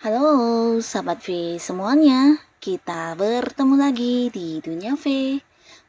Halo sahabat V semuanya, kita bertemu lagi di Dunia V.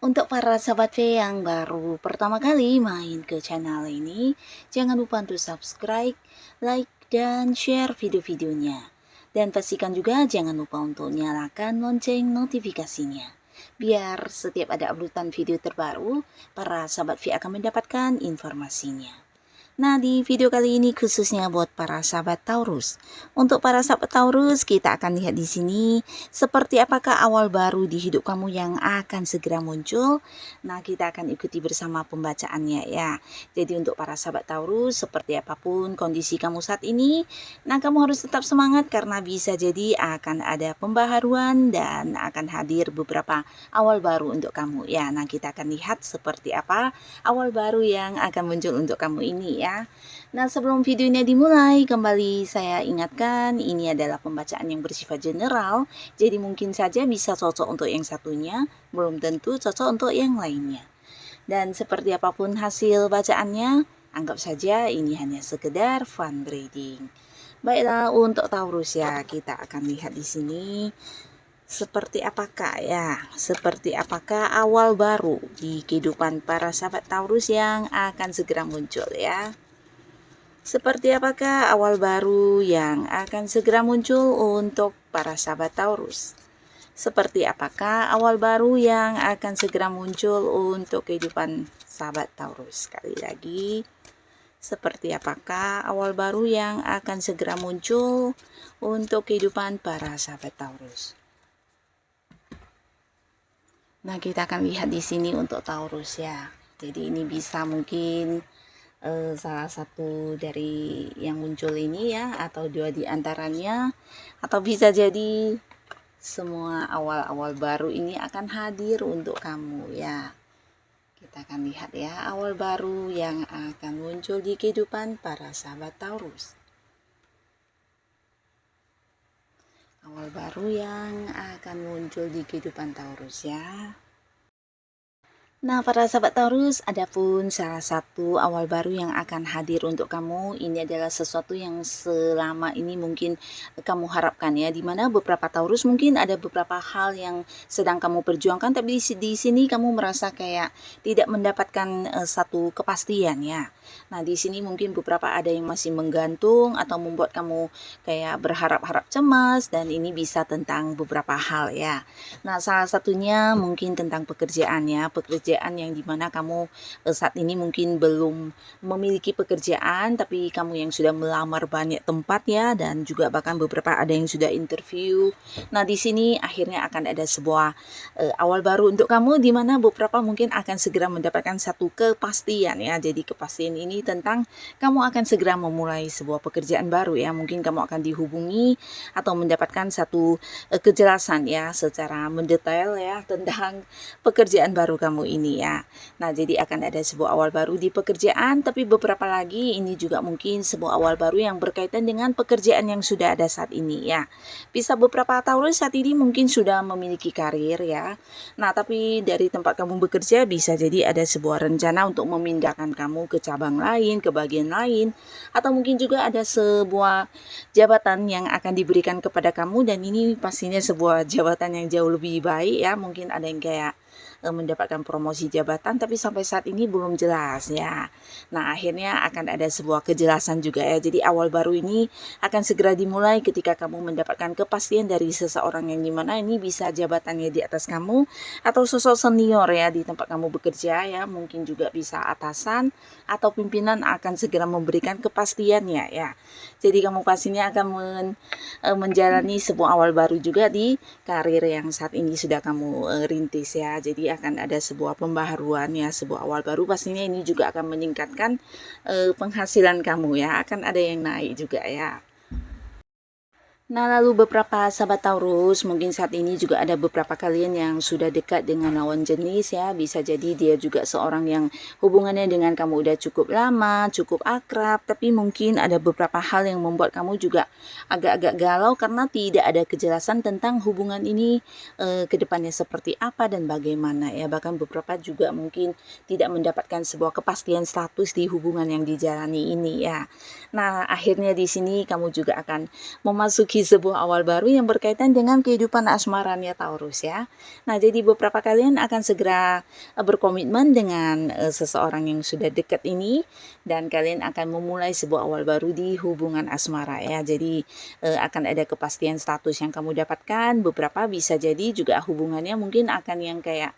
Untuk para sahabat V yang baru pertama kali main ke channel ini, jangan lupa untuk subscribe, like, dan share video-videonya. Dan pastikan juga jangan lupa untuk nyalakan lonceng notifikasinya. Biar setiap ada uploadan video terbaru, para sahabat V akan mendapatkan informasinya. Nah, di video kali ini khususnya buat para sahabat Taurus. Untuk para sahabat Taurus, kita akan lihat di sini seperti apakah awal baru di hidup kamu yang akan segera muncul. Nah, kita akan ikuti bersama pembacaannya ya. Jadi untuk para sahabat Taurus, seperti apapun kondisi kamu saat ini, nah kamu harus tetap semangat karena bisa jadi akan ada pembaharuan dan akan hadir beberapa awal baru untuk kamu ya. Nah, kita akan lihat seperti apa awal baru yang akan muncul untuk kamu ini ya. Nah, sebelum videonya dimulai, kembali saya ingatkan ini adalah pembacaan yang bersifat general, jadi mungkin saja bisa cocok untuk yang satunya, belum tentu cocok untuk yang lainnya. Dan seperti apapun hasil bacaannya, anggap saja ini hanya sekedar fun reading. Baiklah, untuk Taurus ya, kita akan lihat di sini seperti apakah awal baru di kehidupan para sahabat Taurus yang akan segera muncul ya. Seperti apakah awal baru yang akan segera muncul untuk para sahabat Taurus? Seperti apakah awal baru yang akan segera muncul untuk kehidupan sahabat Taurus? Sekali lagi, seperti apakah awal baru yang akan segera muncul untuk kehidupan para sahabat Taurus? Nah, kita akan lihat di sini untuk Taurus ya. Jadi ini bisa mungkin salah satu dari yang muncul ini ya, atau dua di antaranya, atau bisa jadi semua awal-awal baru ini akan hadir untuk kamu ya. Kita akan lihat ya awal baru yang akan muncul di kehidupan para sahabat Taurus. Awal baru yang akan muncul di kehidupan Taurus ya. Nah, para sahabat Taurus, adapun salah satu awal baru yang akan hadir untuk kamu, ini adalah sesuatu yang selama ini mungkin kamu harapkan ya, dimana beberapa Taurus mungkin ada beberapa hal yang sedang kamu perjuangkan, tapi di sini kamu merasa kayak tidak mendapatkan satu kepastian ya. Nah, di sini mungkin beberapa ada yang masih menggantung atau membuat kamu kayak berharap-harap cemas, dan ini bisa tentang beberapa hal ya. Nah, salah satunya mungkin tentang pekerjaan ya, pekerjaan yang dimana kamu saat ini mungkin belum memiliki pekerjaan, tapi kamu yang sudah melamar banyak tempat ya, dan juga bahkan beberapa ada yang sudah interview. Nah, di sini akhirnya akan ada sebuah awal baru untuk kamu, di mana beberapa mungkin akan segera mendapatkan satu kepastian ya. Jadi kepastian ini tentang kamu akan segera memulai sebuah pekerjaan baru ya. Mungkin kamu akan dihubungi atau mendapatkan satu kejelasan ya secara mendetail ya tentang pekerjaan baru kamu ini ya. Nah, jadi akan ada sebuah awal baru di pekerjaan, tapi beberapa lagi ini juga mungkin sebuah awal baru yang berkaitan dengan pekerjaan yang sudah ada saat ini ya. Bisa beberapa Taurus saat ini mungkin sudah memiliki karir ya. Nah, tapi dari tempat kamu bekerja bisa jadi ada sebuah rencana untuk memindahkan kamu ke cabang lain, ke bagian lain, atau mungkin juga ada sebuah jabatan yang akan diberikan kepada kamu, dan ini pastinya sebuah jabatan yang jauh lebih baik ya. Mungkin ada yang kayak mendapatkan promosi jabatan, tapi sampai saat ini belum jelas ya. Nah, akhirnya akan ada sebuah kejelasan juga ya. Jadi awal baru ini akan segera dimulai ketika kamu mendapatkan kepastian dari seseorang yang dimana ini bisa jabatannya di atas kamu, atau sosok senior ya di tempat kamu bekerja ya. Mungkin juga bisa atasan atau pimpinan akan segera memberikan kepastiannya ya. Jadi kamu pastinya akan menjalani sebuah awal baru juga di karir yang saat ini sudah kamu rintis ya. Jadi akan ada sebuah pembaharuan ya, sebuah awal baru, pastinya ini juga akan meningkatkan penghasilan kamu ya, akan ada yang naik juga ya. Nah, lalu beberapa sahabat Taurus, mungkin saat ini juga ada beberapa kalian yang sudah dekat dengan lawan jenis ya. Bisa jadi dia juga seorang yang hubungannya dengan kamu udah cukup lama, cukup akrab, tapi mungkin ada beberapa hal yang membuat kamu juga agak-agak galau karena tidak ada kejelasan tentang hubungan ini ke depannya seperti apa dan bagaimana ya. Bahkan beberapa juga mungkin tidak mendapatkan sebuah kepastian status di hubungan yang dijalani ini ya. Nah, akhirnya di sini kamu juga akan memasuki memasuki sebuah awal baru yang berkaitan dengan kehidupan asmaranya Taurus ya. Nah, jadi beberapa kalian akan segera berkomitmen dengan seseorang yang sudah dekat ini, dan kalian akan memulai sebuah awal baru di hubungan asmara ya. Jadi akan ada kepastian status yang kamu dapatkan. Beberapa bisa jadi juga hubungannya mungkin akan yang kayak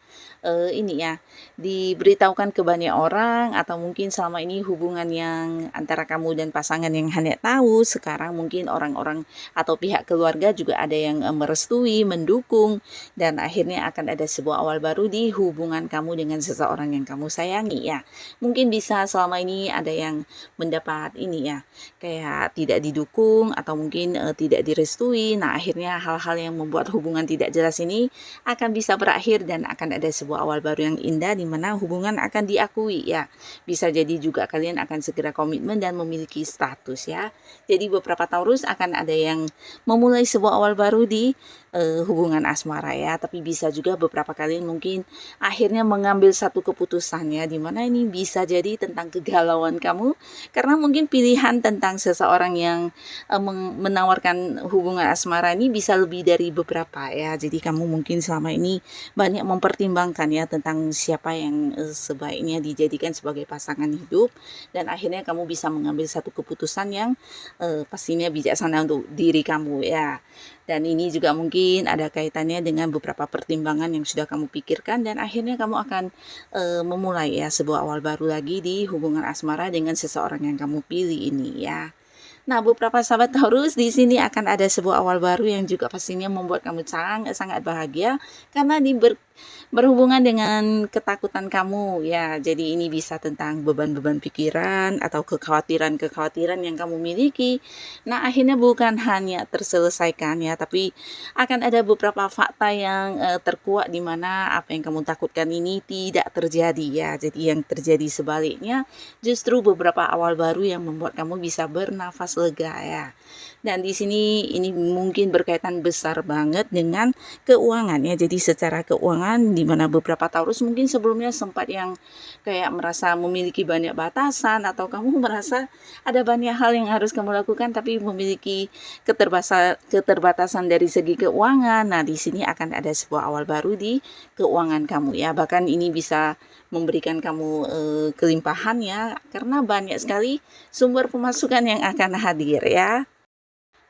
ini ya, diberitahukan ke banyak orang, atau mungkin selama ini hubungan yang antara kamu dan pasangan yang hanya tahu, sekarang mungkin orang-orang atau pihak keluarga juga ada yang merestui, mendukung, dan akhirnya akan ada sebuah awal baru di hubungan kamu dengan seseorang yang kamu sayangi ya. Mungkin bisa selama ini ada yang mendapat ini ya, kayak tidak didukung atau mungkin tidak direstui. Nah, akhirnya hal-hal yang membuat hubungan tidak jelas ini akan bisa berakhir dan akan ada sebuah awal baru yang indah di mana hubungan akan diakui ya. Bisa jadi juga kalian akan segera komitmen dan memiliki status ya. Jadi beberapa Taurus akan ada yang memulai sebuah awal baru di hubungan asmara ya, tapi bisa juga beberapa kalian mungkin akhirnya mengambil satu keputusan ya, dimana ini bisa jadi tentang kegalauan kamu karena mungkin pilihan tentang seseorang yang menawarkan hubungan asmara ini bisa lebih dari beberapa ya. Jadi kamu mungkin selama ini banyak mempertimbangkan ya tentang siapa yang sebaiknya dijadikan sebagai pasangan hidup, dan akhirnya kamu bisa mengambil satu keputusan yang pastinya bijaksana untuk diri kamu ya. Dan ini juga mungkin ada kaitannya dengan beberapa pertimbangan yang sudah kamu pikirkan, dan akhirnya kamu akan memulai ya sebuah awal baru lagi di hubungan asmara dengan seseorang yang kamu pilih ini ya. Nah, beberapa sahabat Taurus, di sini akan ada sebuah awal baru yang juga pastinya membuat kamu sangat bahagia karena berhubungan dengan ketakutan kamu ya. Jadi ini bisa tentang beban-beban pikiran atau kekhawatiran-kekhawatiran yang kamu miliki. Nah, akhirnya bukan hanya terselesaikan ya, tapi akan ada beberapa fakta yang terkuak di mana apa yang kamu takutkan ini tidak terjadi ya. Jadi yang terjadi sebaliknya, justru beberapa awal baru yang membuat kamu bisa bernafas lega ya. Dan di sini ini mungkin berkaitan besar banget dengan keuangan ya. Jadi secara keuangan di mana beberapa Taurus mungkin sebelumnya sempat yang kayak merasa memiliki banyak batasan, atau kamu merasa ada banyak hal yang harus kamu lakukan tapi memiliki keterbatasan dari segi keuangan. Nah, di sini akan ada sebuah awal baru di keuangan kamu ya. Bahkan ini bisa memberikan kamu kelimpahan ya, karena banyak sekali sumber pemasukan yang akan hadir ya.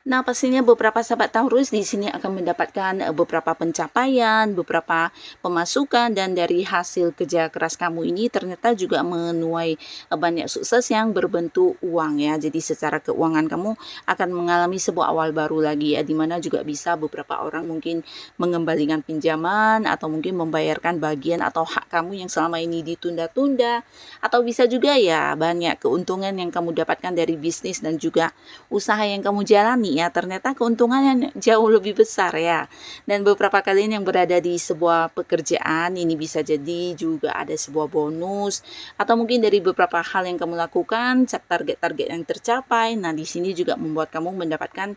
Nah, pastinya beberapa sahabat Taurus di sini akan mendapatkan beberapa pencapaian, beberapa pemasukan, dan dari hasil kerja keras kamu ini ternyata juga menuai banyak sukses yang berbentuk uang ya. Jadi secara keuangan kamu akan mengalami sebuah awal baru lagi ya, dimana juga bisa beberapa orang mungkin mengembalikan pinjaman atau mungkin membayarkan bagian atau hak kamu yang selama ini ditunda-tunda, atau bisa juga ya banyak keuntungan yang kamu dapatkan dari bisnis dan juga usaha yang kamu jalani ya, ternyata keuntungannya jauh lebih besar ya. Dan beberapa kalian yang berada di sebuah pekerjaan ini bisa jadi juga ada sebuah bonus, atau mungkin dari beberapa hal yang kamu lakukan, target-target yang tercapai. Nah, di sini juga membuat kamu mendapatkan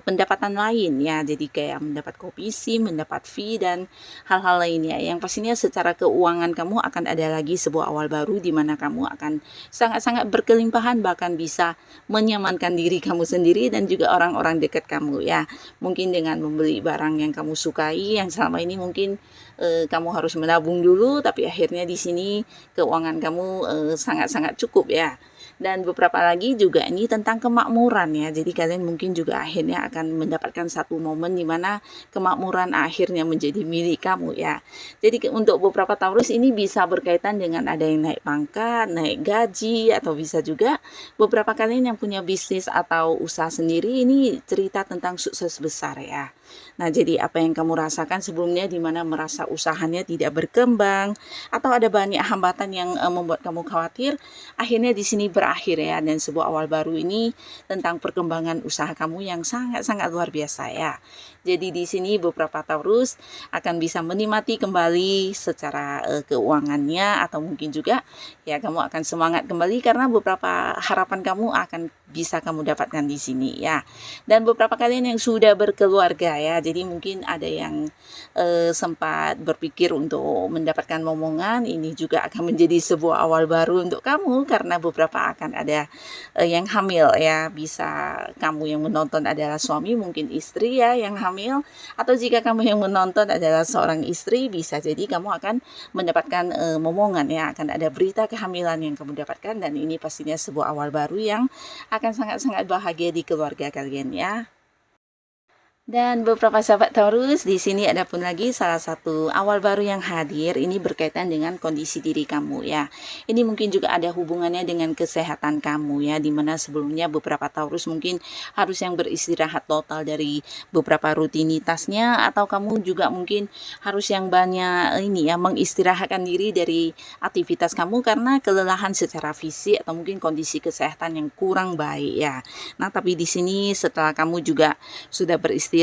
pendapatan lain ya. Jadi kayak mendapat komisi, mendapat fee, dan hal-hal lainnya. Yang pastinya secara keuangan kamu akan ada lagi sebuah awal baru di mana kamu akan sangat-sangat berkelimpahan, bahkan bisa menyamankan diri kamu sendiri dan juga orang-orang dekat kamu ya. Mungkin dengan membeli barang yang kamu sukai, yang selama ini mungkin kamu harus menabung dulu, tapi akhirnya di sini keuangan kamu sangat-sangat cukup ya. Dan beberapa lagi juga ini tentang kemakmuran ya. Jadi kalian mungkin juga akhirnya akan mendapatkan satu momen di mana kemakmuran akhirnya menjadi milik kamu ya. Jadi untuk beberapa Taurus ini bisa berkaitan dengan ada yang naik pangkat, naik gaji, atau bisa juga beberapa kalian yang punya bisnis atau usaha sendiri, ini cerita tentang sukses besar ya. Nah, jadi apa yang kamu rasakan sebelumnya di mana merasa usahanya tidak berkembang atau ada banyak hambatan yang membuat kamu khawatir, akhirnya di sini berakhir ya, dan sebuah awal baru ini tentang perkembangan usaha kamu yang sangat-sangat luar biasa ya. Jadi di sini beberapa Taurus akan bisa menikmati kembali secara keuangannya, atau mungkin juga ya kamu akan semangat kembali karena beberapa harapan kamu akan bisa kamu dapatkan di sini ya. Dan beberapa kalian yang sudah berkeluarga bekerja ya. Jadi mungkin ada yang sempat berpikir untuk mendapatkan momongan, ini juga akan menjadi sebuah awal baru untuk kamu karena beberapa akan ada yang hamil ya. Bisa kamu yang menonton adalah suami, mungkin istri ya yang hamil, atau jika kamu yang menonton adalah seorang istri, bisa jadi kamu akan mendapatkan momongan ya, akan ada berita kehamilan yang kamu dapatkan, dan ini pastinya sebuah awal baru yang akan sangat-sangat bahagia di keluarga kalian ya. Dan beberapa sahabat Taurus, di sini ada pun lagi salah satu awal baru yang hadir, ini berkaitan dengan kondisi diri kamu ya. Ini mungkin juga ada hubungannya dengan kesehatan kamu ya, dimana sebelumnya beberapa Taurus mungkin harus yang beristirahat total dari beberapa rutinitasnya, atau kamu juga mungkin harus yang banyak ini ya, mengistirahatkan diri dari aktivitas kamu karena kelelahan secara fisik atau mungkin kondisi kesehatan yang kurang baik ya. Nah, tapi di sini setelah kamu juga sudah beristirahat,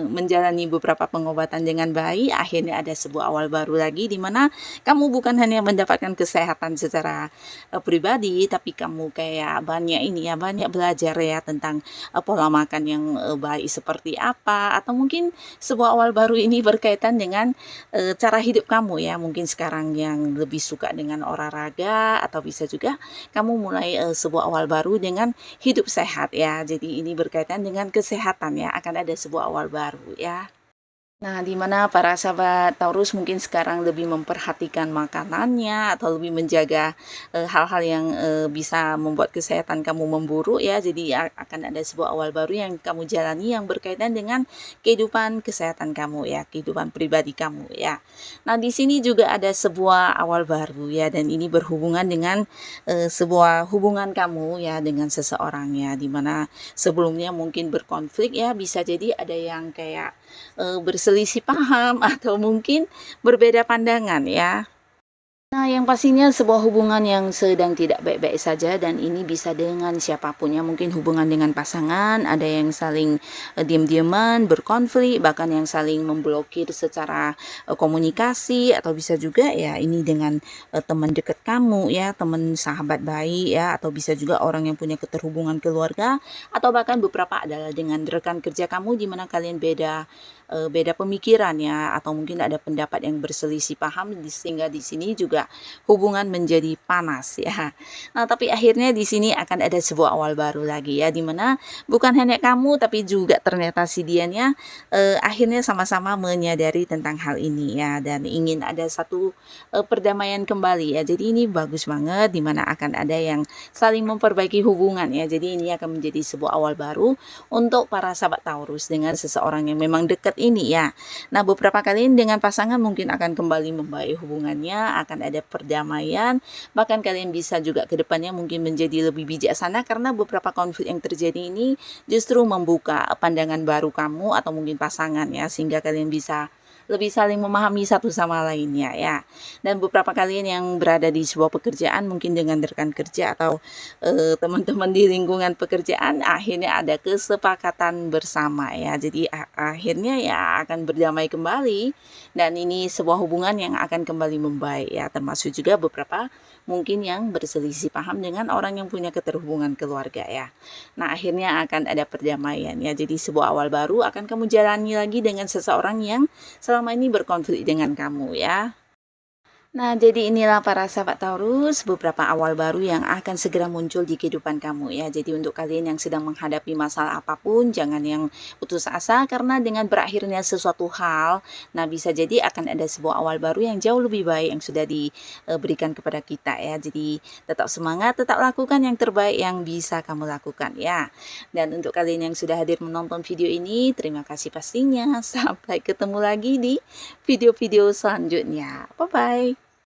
menjalani beberapa pengobatan dengan baik, akhirnya ada sebuah awal baru lagi di mana kamu bukan hanya mendapatkan kesehatan secara pribadi, tapi kamu kayak banyak ini ya, banyak belajar ya tentang pola makan yang baik seperti apa, atau mungkin sebuah awal baru ini berkaitan dengan cara hidup kamu ya. Mungkin sekarang yang lebih suka dengan olahraga, atau bisa juga kamu mulai sebuah awal baru dengan hidup sehat ya. Jadi ini berkaitan dengan kesehatan ya, akan ada sebuah awal baru ya. Nah, di mana para sahabat Taurus mungkin sekarang lebih memperhatikan makanannya atau lebih menjaga hal-hal yang bisa membuat kesehatan kamu memburuk ya. Jadi akan ada sebuah awal baru yang kamu jalani yang berkaitan dengan kehidupan kesehatan kamu ya, kehidupan pribadi kamu ya. Nah, di sini juga ada sebuah awal baru ya, dan ini berhubungan dengan sebuah hubungan kamu ya dengan seseorang ya, di mana sebelumnya mungkin berkonflik ya, bisa jadi ada yang kayak berselisih paham atau mungkin berbeda pandangan ya. Nah, yang pastinya sebuah hubungan yang sedang tidak baik-baik saja, dan ini bisa dengan siapapun ya. Mungkin hubungan dengan pasangan, ada yang saling diam-diaman, berkonflik, bahkan yang saling memblokir secara komunikasi, atau bisa juga ya ini dengan teman dekat kamu ya, teman sahabat baik ya, atau bisa juga orang yang punya keterhubungan keluarga, atau bahkan beberapa adalah dengan rekan kerja kamu di mana kalian beda pemikiran ya, atau mungkin ada pendapat yang berselisih paham, sehingga di sini juga hubungan menjadi panas ya. Nah, tapi akhirnya di sini akan ada sebuah awal baru lagi ya, dimana bukan hanya kamu tapi juga ternyata si dianya akhirnya sama-sama menyadari tentang hal ini ya, dan ingin ada satu perdamaian kembali ya. Jadi ini bagus banget, dimana akan ada yang saling memperbaiki hubungan ya. Jadi ini akan menjadi sebuah awal baru untuk para sahabat Taurus dengan seseorang yang memang dekat ini ya. Nah, beberapa kali dengan pasangan mungkin akan kembali membaik hubungannya, akan ada perdamaian, bahkan kalian bisa juga ke depannya mungkin menjadi lebih bijaksana karena beberapa konflik yang terjadi ini justru membuka pandangan baru kamu atau mungkin pasangan ya, sehingga kalian bisa lebih saling memahami satu sama lainnya ya. Dan beberapa kalian yang berada di sebuah pekerjaan mungkin dengan rekan kerja atau teman-teman di lingkungan pekerjaan, akhirnya ada kesepakatan bersama ya. Jadi akhirnya ya akan berdamai kembali, dan ini sebuah hubungan yang akan kembali membaik ya, termasuk juga beberapa mungkin yang berselisih paham dengan orang yang punya keterhubungan keluarga ya. Nah, akhirnya akan ada perdamaian ya. Jadi sebuah awal baru akan kamu jalani lagi dengan seseorang yang selama ini berkonflik dengan kamu ya. Nah, jadi inilah para sahabat Taurus, beberapa awal baru yang akan segera muncul di kehidupan kamu ya. Jadi untuk kalian yang sedang menghadapi masalah apapun, jangan yang putus asa, karena dengan berakhirnya sesuatu hal, nah bisa jadi akan ada sebuah awal baru yang jauh lebih baik yang sudah diberikan kepada kita ya. Jadi tetap semangat, tetap lakukan yang terbaik yang bisa kamu lakukan ya. Dan untuk kalian yang sudah hadir menonton video ini, terima kasih pastinya. Sampai ketemu lagi di video-video selanjutnya. Bye-bye.